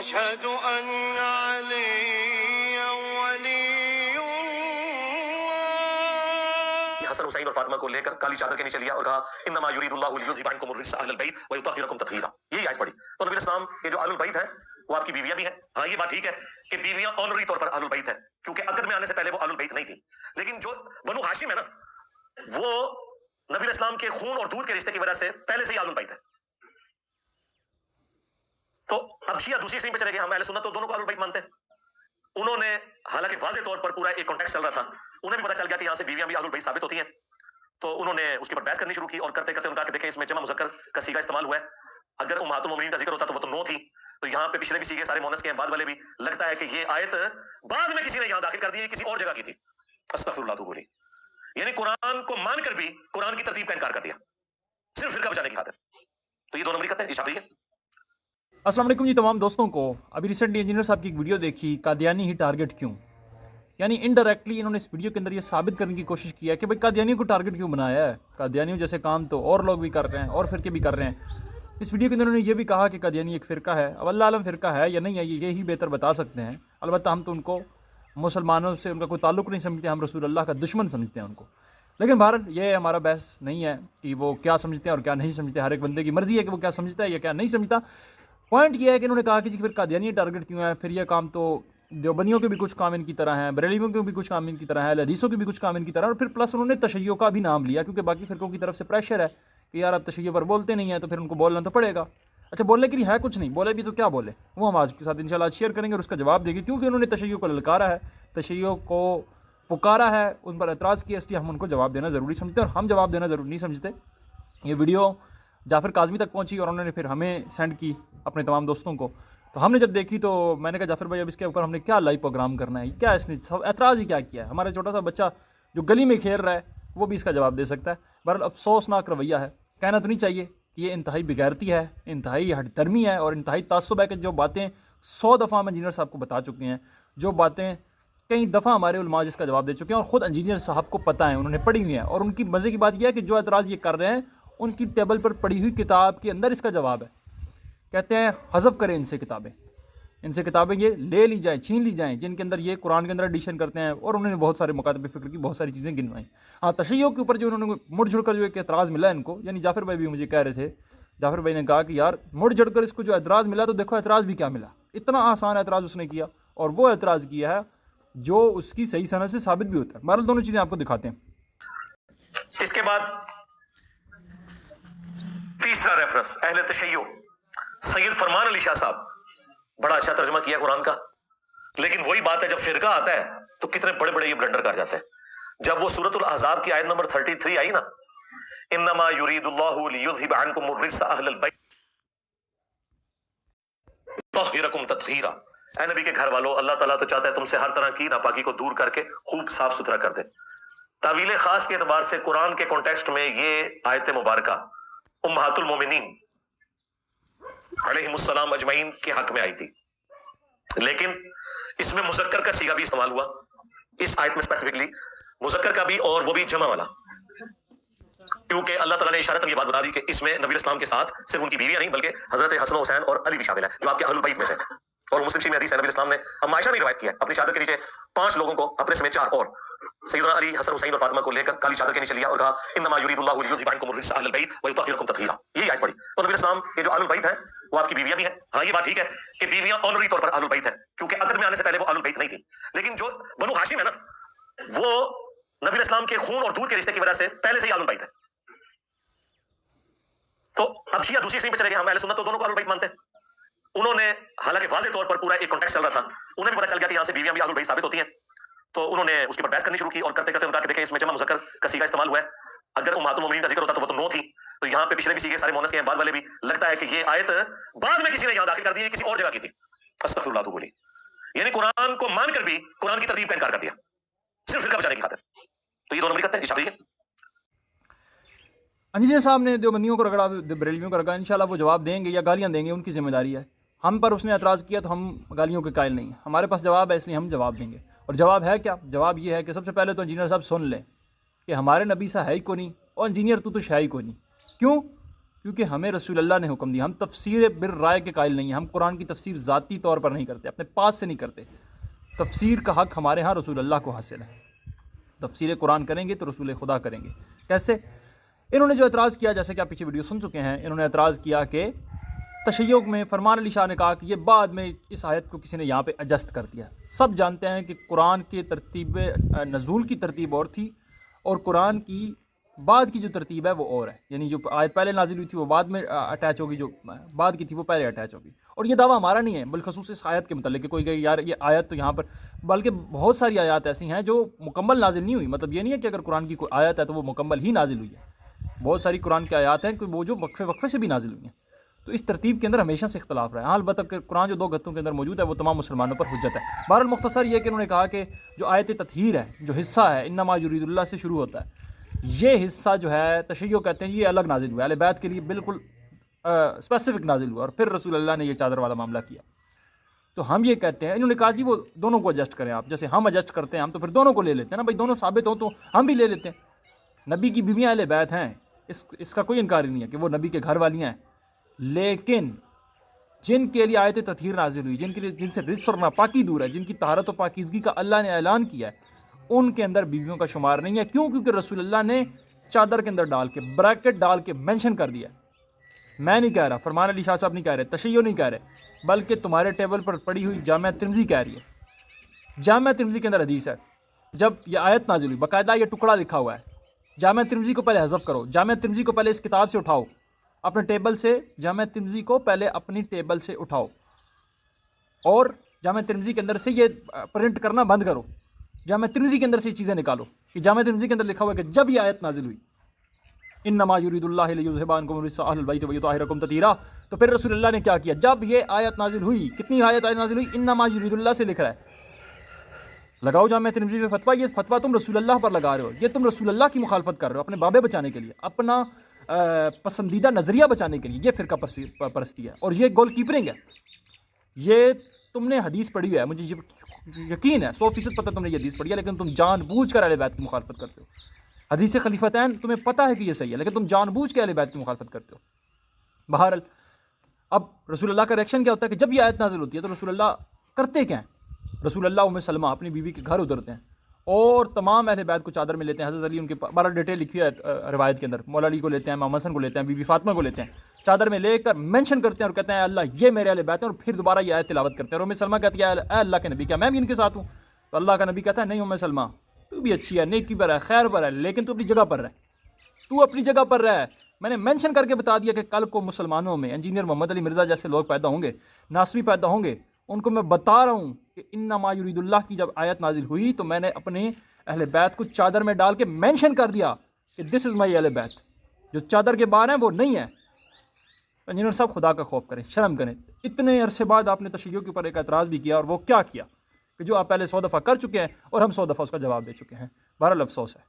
अशहदु अन्ना अलिय्यन वलियुल्लाह। हसन हुसैन और फातिमा को लेकर काली चादर के नीचे लिया और कहा इन्नमा युरीदुल्लाहु लियुज़हिबा अन्कुम अर्रिज्सा अहलल बैत व युतहिरकुम तत्हीरा। यही आयत पढ़ी। तो नबी इस्लाम के जो अहलुल बैत है वो आपकी बीवियां भी हैं। हाँ, ये बात ठीक है कि बीवियां ऑनरी तौर पर अहलुल बैत है, क्योंकि अकद में आने से पहले वो अहलुल बैत नहीं थी। लेकिन जो बनु हाशिम है ना, वो नबी इस्लाम के खून और दूध के रिश्ते की वजह से पहले से ही अहलुल बैत है। तो अब शिया दूसरी एक्सट्रीम पे चले गए, हम अहले सुन्नत तो दोनों को अहलुल बैत मानते हैं। उन्होंने हालांकि वाज़े तौर पर पूरा एक कॉन्टेक्स्ट चल रहा था, उन्हें भी पता चल गया कि यहाँ से बीवियां भी अहलुल बैत साबित होती हैं। तो उन्होंने उसके ऊपर बहस करनी शुरू की और करते करते उनका देखिए इसमें जमा मुज़क्कर का सीगा इस्तेमाल हुआ है। अगर उम्महातुल मोमिनीन का जिक्र होता तो वो तो नो थी, तो यहाँ पे पिछले भी सीगे सारे मोनस के हैं, बाद वाले भी। लगता है कि ये आयत बाद में किसी ने यहाँ दाखिल कर दी है, किसी और जगह की थी। अस्तगफिरुल्लाह बोली, यानी कुरान को मानकर भी कुरान की तरतीब का इनकार कर दिया सिर्फ फिरका बचाने की खातिर। तो ये दो नंबरी करते हैं, ये छाप रही है। अस्सलाम वालेकुम जी तमाम दोस्तों को। अभी रिसेंटली इंजीनियर साहब की एक वीडियो देखी, कादियानी ही टारगेट क्यों। यानी इनडायरेक्टली इन्होंने इस वीडियो के अंदर ये साबित करने की कोशिश की है कि भाई कादियानियों को टारगेट क्यों बनाया है। कादियानियों जैसे काम तो और लोग भी कर रहे हैं और फिरके भी कर रहे हैं। इस वीडियो के अंदर उन्होंने ये भी कहा कि कादियानी एक फ़िरका है। अब अल्लाह आलम फ़िरका है या नहीं है ये ही बेहतर बता सकते हैं। अलबत्ता हम तो उनको मुसलमानों से उनका कोई ताल्लुक़ नहीं समझते, हम रसूल अल्लाह का दुश्मन समझते हैं उनको। लेकिन भारत ये हमारा बहस नहीं है कि वो क्या समझते हैं और क्या नहीं समझते। हर एक बंदे की मर्ज़ी है कि वो क्या समझता है या क्या नहीं समझता। पॉइंट ये है कि इन्होंने कहा कि फिर कादियानी टारगेट क्यों है। फिर यह काम तो देवबंदियों के भी कुछ काम इनकी तरह हैं, बरेलियों के भी कुछ काम इनकी तरह है, हदीसों के भी कुछ काम इनकी तरह। और फिर प्लस उन्होंने तशय्यो का भी नाम लिया, क्योंकि बाकी फ़िरकों की तरफ से प्रेशर है कि यार अब तशय्यो पर बोलते नहीं है तो फिर उनको बोलना तो पड़ेगा। अच्छा, बोलने के लिए है कुछ नहीं, बोले भी तो क्या बोले, वो हम आज के साथ इंशाल्लाह शेयर करेंगे और उसका जवाब देंगे। क्योंकि उन्होंने तशय्यो को ललकारा है, तशय्यो को पुकारा है, उन पर एतराज़ किया, इसलिए हम उनको जवाब देना ज़रूरी समझते हैं। और हम जवाब देना ज़रूरी नहीं समझते। ये वीडियो जाफ़र काज़मी तक पहुंची और उन्होंने फिर हमें सेंड की अपने तमाम दोस्तों को। तो हमने जब देखी तो मैंने कहा जाफ़र भाई अब इसके ऊपर हमने क्या लाइव प्रोग्राम करना है, क्या इसने सब एतराज़ ही क्या किया है। हमारा छोटा सा बच्चा जो गली में खेल रहा है वो भी इसका जवाब दे सकता है। बहरहाल अफसोसनाक रवैया है, कहना तो नहीं चाहिए कि ये इंतहाई बेगैरती है, इंतहाई हठधर्मी है और इंतहाई तासुब है कि जो बातें 100 दफ़ा हम इंजीनियर साहब को बता चुके हैं, जो बातें कई दफ़ा हमारे उलमा जिसका जवाब दे चुके हैं और ख़ुद इंजीनियर साहब को पता है, उन्होंने पढ़ी हुई है। और उनकी मज़े की बात यह है कि जो एतराज़ ये कर रहे हैं उनकी टेबल पर पड़ी हुई किताब के अंदर इसका जवाब है। कहते हैं हज़फ करें इनसे किताबें ये ले ली जाएँ, छीन ली जाएँ, जिनके अंदर ये कुरान के अंदर एडिशन करते हैं। और उन्होंने बहुत सारे मुकातबे फ़िक्र की, बहुत सारी चीज़ें गिनवाई। हाँ, तशय्यो के ऊपर जो उन्होंने मुड़ जुड़ कर जो एक एतराज़ मिला इनको, यानी जाफ़र भाई भी मुझे कह रहे थे, जाफ़र भाई ने कहा कि यार मुड़ जुड़ कर इसको जो एतराज़ मिला तो देखो एतराज़ भी क्या मिला। इतना आसान एतराज़ उसने किया और वो एतराज़ किया है जो उसकी सही सनद से साबित भी होता है। बहरहाल दोनों चीज़ें आपको दिखाते हैं। इसके बाद तीसरा रेफरेंस अहले तशय्यो, सैयद फरमान अली शाह साहब, बड़ा अच्छा तर्जुमा किया कुरान का। लेकिन वही बात है, जब फिरका आता है तो कितने बड़े बड़े ये ब्लंडर कर जाते हैं। जब वो सूरतुल अहज़ाब की आयत नंबर 33 आई ना, इन्नमा युरीदुल्लाहु लियुज़हिबा अन्कुम अर्रिज्सा अहलल बैत युतहिरकुम तत्हीरा। ऐ नबी के घर वालों, अल्लाह ताला तो चाहता है तुमसे हर तरह की नापाकी को दूर करके खूब साफ सुथरा कर दे। तावील खास के एतबार से कुरान के कॉन्टेक्स्ट में ये आयत मुबारका उम्महातुल मोमिनीन अलैहिमुस्सलाम अजमईन के हक में आई थी, लेकिन इसमें मुज़क्कर का सीगा भी इस्तेमाल हुआ इस आयत में, स्पेसिफिकली मुज़क्कर का भी, और वो भी जमा वाला। क्योंकि अल्लाह ताला ने इशारतन ये बात बता दी कि इसमें नबी इस्लाम के साथ सिर्फ उनकी बीवियां नहीं बल्कि हजरत हसन हुसैन और अली भी शामिल है, जो आपके अहलुल बैत में से। और मुस्लिम शरीफ में हदीस है, नबी इस्लाम ने अम्मा आयशा ने रिवायत किया है, अपनी चादर के नीचे 5 लोगों को, अपने समेत 4 और सैयदना अली, हसन हुसैन और फातिमा को लेकर काली चादर के नीचे लिया और कहा इन्नमा युरीदुल्लाहु लियुज़हिबा अन्कुम अर्रिज्सा अहलल बैत व युतहिरकुम तत्हीरा। यही आयत पढ़ी। तो नबी इस्लाम के जो अहलुल बैत है वो आपकी बीवियां भी हैं। हाँ, ये बात ठीक है कि बीवियां ऑनरी तौर पर अहलुल बैत है, क्योंकि अकद में आने से पहले वो अहलुल बैत नहीं थी। लेकिन जो बनु हाशिम है ना, वो नबी इस्लाम के खून और दूध के रिश्ते की वजह से पहले से ही अहलुल बैत है। तो अब शिया दूसरी एक्सट्रीम पे चले गए, हम अहले सुन्नत तो दोनों को अहलुल बैत मानते हैं। उन्होंने हालांकि वाज़े तौर पर पूरा एक कॉन्टेक्स्ट चल रहा था, उन्हें भी पता चल गया कि यहाँ से बीवियां भी अहलुल बैत साबित होती हैं। तो उन्होंने उसके ऊपर बहस करनी शुरू की और करते करते उनका देखिए इसमें जमा मुज़क्कर का सीगा इस्तेमाल हुआ है। अगर उम्महातुल मोमिनीन का जिक्र होता तो वो तो नो थी, तो यहाँ पे पिछले भी सीगे सारे मोनस के हैं, बाद वाले भी। लगता है कि ये आयत बाद में किसी ने यहाँ दाखिल कर दी है, किसी और जगह की थी। अस्तगफिरुल्लाह बोली, यानी कुरान को मानकर भी कुरान की तरतीब का इनकार कर दिया सिर्फ फिरका बचाने की खातिर। तो ये दो नंबरी करते हैं, ये छाप रही है। इंजीनियर साहब ने देवबंदियों को रगड़ा, बरेलियों को रगड़ा, इंशाल्लाह वो जवाब देंगे या गालियाँ देंगे, उनकी जिम्मेदारी है। हम पर उसने एतराज़ किया तो हम गालियों के कायल नहीं, हमारे पास जवाब है इसलिए हम जवाब देंगे। और जवाब है क्या? जवाब ये है कि सबसे पहले तो इंजीनियर साहब सुन लें कि हमारे नबी सा है ही को नहीं और इंजीनियर तू तो है ही को नहीं। क्यों? क्योंकि हमें रसूल अल्लाह ने हुक्म दिया। हम तफसीर बिर राय के कायल नहीं हैं, हम कुरान की तफसीर ज़ाती तौर पर नहीं करते, अपने पास से नहीं करते। तफसीर का हक़ हमारे यहाँ रसूल अल्लाह को हासिल है। तफसीर कुरान करेंगे तो रसूल खुदा करेंगे। कैसे? इन्होंने जो एतराज़ किया, जैसे कि आप पीछे वीडियो सुन चुके हैं, इन्होंने एतराज़ किया कि तशय्युक में फरमान अली शाह ने कहा कि ये बाद में इस आयत को किसी ने यहाँ पे एडजस्ट कर दिया। सब जानते हैं कि कुरान की तरतीब नज़ूल की तरतीब और थी और कुरान की बाद की जो तरतीब है वो और है। यानी जो आयत पहले नाजिल हुई थी वो बाद में अटैच होगी, जो बाद की थी वो पहले अटैच होगी। और ये दावा हमारा नहीं है, बिलखसूस इस आयत के मतलब कि कोई कहे यार ये आयत तो यहाँ पर, बल्कि बहुत सारी आयत ऐसी हैं जो मुकम्मल नाजिल नहीं हुई। मतलब ये नहीं है कि अगर कुरान की कोई आयत है तो वो मुकम्मल ही नाजिल हुई है। बहुत सारी कुरान की आयत हैं कि वो जो वक्फे वक्फे से भी नाजिल हुई हैं। तो इस तरतीब के अंदर हमेशा से इख्तलाफ रहा है। हाँ, अलबत्ता कुरान जो 2 गत्तों के अंदर मौजूद है वो तमाम मुसलमानों पर हुज्जत है। बहरहाल मुख्तसर ये कि उन्होंने कहा कि जो आयत तत्हीर है, जो हिस्सा है इन्नमा युरीदुल्लाह से शुरू होता है, ये हिस्सा जो है तशय्युक कहते हैं ये अलग नाजिल हुआ है, अहले बैत के लिए बिल्कुल स्पेसिफिक नाजिल हुआ और फिर रसूल अल्लाह ने ये चादर वाला मामला किया। तो हम ये कहते हैं, इन्होंने कहा जी वो दोनों को एडजस्ट करें आप, जैसे हम एडजस्ट करते हैं हम तो फिर दोनों को ले लेते हैं ना भाई, दोनों साबित हो तो हम भी ले लेते हैं। नबी की बीवियाँ अहले बैत हैं, इसका कोई इनकार ही नहीं है कि वो नबी के घर वालियाँ हैं, लेकिन जिनके लिए आयत तत्हीर नाजिल हुई, जिनके लिए जिनसे रिज्स और नापाकी दूर है, जिनकी तहारत और पाकीज़गी का अल्लाह ने ऐलान किया है, उनके अंदर बीवियों का शुमार नहीं है। क्यों? क्योंकि रसूल अल्लाह ने चादर के अंदर डाल के ब्रैकेट डाल के मेंशन कर दिया। मैं नहीं कह रहा, फरमान अली शाह साहब नहीं कह रहे, तशय्यो नहीं कह रहे, बल्कि तुम्हारे टेबल पर पड़ी हुई जामिया तिरमिज़ी कह रही है। जामिया तिरमिज़ी के अंदर हदीस है, जब यह आयत नाजिल हुई बाकायदा ये टुकड़ा लिखा हुआ है। जामिया तिरमिज़ी को पहले हज़फ करो, जामिया तिरमिज़ी को पहले इस किताब से उठाओ अपने टेबल से, जामिया तिरमिज़ी को पहले अपनी टेबल से उठाओ और जामिया तिरमिज़ी के अंदर से ये प्रिंट करना बंद करो। जामिया तिरमिज़ी के अंदर से ये चीज़ें निकालो कि जामिया तिरमिज़ी के अंदर लिखा हुआ है कि जब ये आयत नाजिल हुई इन्नमा युरीदुल्लाह लियुज़हिबा अन्कुम रिज्सा अहलल बैत व युताहिरकुम तत्हीरा, तो फिर रसूल अल्लाह ने क्या किया? जब ये आयत नाजिल हुई, कितनी आयत नाजिल हुई? इन्नमा युरीदुल्लाह से लिख रहा है, लगाओ जामिया तिरमिज़ी में फतवा। ये फतवा तुम रसूल अल्लाह पर लगा रहे हो, ये तुम रसूल अल्लाह की मुखालफत कर रहे हो अपने बाबे बचाने के लिए, अपना पसंदीदा नज़रिया बचाने के लिए। ये फ़िरका परस्ती है और ये गोल कीपरिंग है। ये तुमने हदीस पढ़ी है, मुझे यकीन है 100% पता तुमने ये हदीस पढ़ी है, लेकिन तुम जानबूझ कर अहले बैत की मुखालफत करते हो। हदीस खलीफतैन तुम्हें पता है कि ये सही है, लेकिन तुम जानबूझ के अहले बैत की मुखालफत करते हो। बहरहाल अब रसूल अल्लाह का रिएक्शन क्या होता है कि जब ये आयत नाजिल होती है तो रसूल अल्लाह करते क्या हैं? रसूल अल्लाह उम्मे सलमा अपनी बीवी के घर उतरते हैं और तमाम अहले बैत को चादर में लेते हैं। हज़रत अली उनके बारह डिटेल लिखी है रिवायत के अंदर, मौला अली को लेते हैं, इमाम हसन को लेते हैं, बीबी फातिमा को लेते हैं, चादर में लेकर मेंशन करते हैं और कहते हैं अल्लाह ये मेरे अहले बैत हैं, और फिर दोबारा ये आयत तिलावत करते हैं। और उम्मे सलमा कहती है अल्लाह के नबी क्या मैं भी इनके साथ हूँ? तो अल्लाह का नबी कहता है नहीं उम्मे सलमा तू भी अच्छी है, नेकी पर है, खैर पर है, लेकिन तू अपनी जगह पर रह, तू अपनी जगह पर रह। मैंने मेंशन करके बता दिया कि कल को मुसलमानों में इंजीनियर मोहम्मद अली मिर्ज़ा जैसे लोग पैदा होंगे, नासवी पैदा होंगे, उनको मैं बता रहा हूँ कि इन्नमा युरीदुल्लाह की जब आयत नाजिल हुई तो मैंने अपने अहले बैत को चादर में डाल के मेंशन कर दिया कि दिस इज़ माई अहले बैत, जो चादर के बाहर हैं वो नहीं है। इंजीनियर साहब खुदा का खौफ करें, शर्म करें। इतने अरसे बाद आपने तशय्युक के ऊपर एक एतराज़ भी किया, और वो क्या किया कि जो आप पहले 100 दफ़ा कर चुके हैं और हम 100 दफ़ा उसका जवाब दे चुके हैं। बहरहाल अफसोस है।